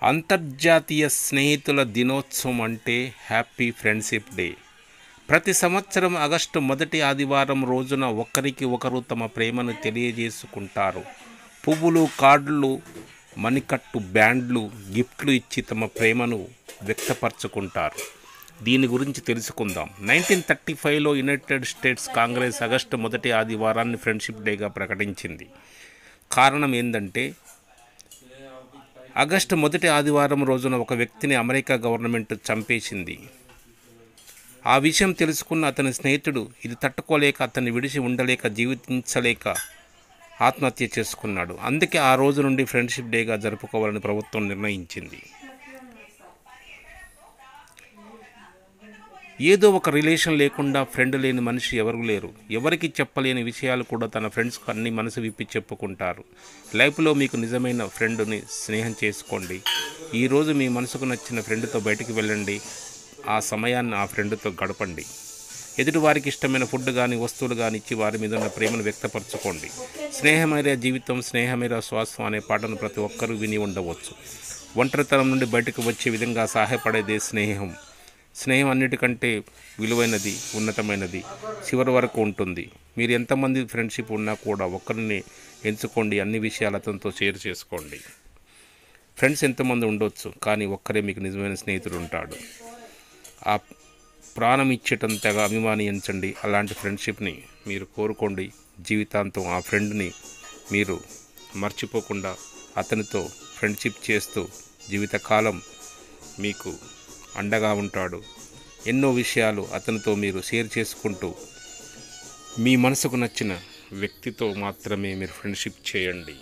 అంతర్జాతీయ స్నేహితుల దినోత్సవం అంటే హ్యాపీ ఫ్రెండ్షిప్ డే. ప్రతి సంవత్సరం ఆగస్టు మొదటి ఆదివారం రోజున ఒకరికి ఒకరు తమ ప్రేమను తెలియజేసుకుంటారు. పువ్వులు, కార్డులు, మణికట్టు, బ్యాండ్లు, గిఫ్ట్లు ఇచ్చి తమ ప్రేమను వ్యక్తపరచుకుంటారు. దీని గురించి తెలుసుకుందాం. 1935లో యునైటెడ్ స్టేట్స్ కాంగ్రెస్ ఆగస్టు మొదటి ఆదివారాన్ని ఫ్రెండ్షిప్ డేగా ప్రకటించింది. కారణం ఏంటంటే ఆగస్టు మొదటి ఆదివారం రోజున ఒక వ్యక్తిని అమెరికా గవర్నమెంట్ చంపేసింది. ఆ విషయం తెలుసుకున్న అతని స్నేహితుడు ఇది తట్టుకోలేక అతన్ని విడిచి ఉండలేక జీవించలేక ఆత్మహత్య చేసుకున్నాడు. అందుకే ఆ రోజు నుండి ఫ్రెండ్షిప్ డేగా జరుపుకోవాలని ప్రభుత్వం నిర్ణయించింది. ఏదో ఒక రిలేషన్ లేకుండా ఫ్రెండ్ లేని మనిషి ఎవరు లేరు. ఎవరికి చెప్పలేని విషయాలు కూడా తన ఫ్రెండ్స్కు అన్ని మనసు విప్పి చెప్పుకుంటారు. లైఫ్లో మీకు నిజమైన ఫ్రెండ్ని స్నేహం చేసుకోండి. ఈరోజు మీ మనసుకు నచ్చిన ఫ్రెండ్తో బయటికి వెళ్ళండి. ఆ సమయాన్ని ఆ ఫ్రెండ్తో గడపండి. ఎదుటి వారికి ఇష్టమైన ఫుడ్ కానీ వస్తువులు కానీ ఇచ్చి వారి మీద ఉన్న ప్రేమను వ్యక్తపరచుకోండి. స్నేహమైన జీవితం, స్నేహమైన శ్వాసం అనే పాటను ప్రతి ఒక్కరూ విని ఉండవచ్చు. ఒంటరితనం నుండి బయటకు వచ్చే విధంగా సహాయపడేదే స్నేహం. స్నేహం అన్నిటికంటే విలువైనది, ఉన్నతమైనది, చివరి వరకు ఉంటుంది. మీరు ఎంతమంది ఫ్రెండ్షిప్ ఉన్నా కూడా ఒక్కరిని ఎంచుకోండి. అన్ని విషయాలు అతనితో షేర్ చేసుకోండి. ఫ్రెండ్స్ ఎంతమంది ఉండొచ్చు, కానీ ఒక్కరే మీకు నిజమైన స్నేహితుడు ఉంటాడు. ఆ ప్రాణం ఇచ్చేటంతగా అభిమానించండి. అలాంటి ఫ్రెండ్షిప్ని మీరు కోరుకోండి. జీవితాంతం ఆ ఫ్రెండ్ని మీరు మర్చిపోకుండా అతనితో ఫ్రెండ్షిప్ చేస్తూ జీవితకాలం మీకు అండగా ఉంటాడు. ఎన్నో విషయాలు అతనితో మీరు షేర్ చేసుకుంటూ మీ మనసుకు నచ్చిన వ్యక్తితో మాత్రమే మీరు ఫ్రెండ్షిప్ చేయండి.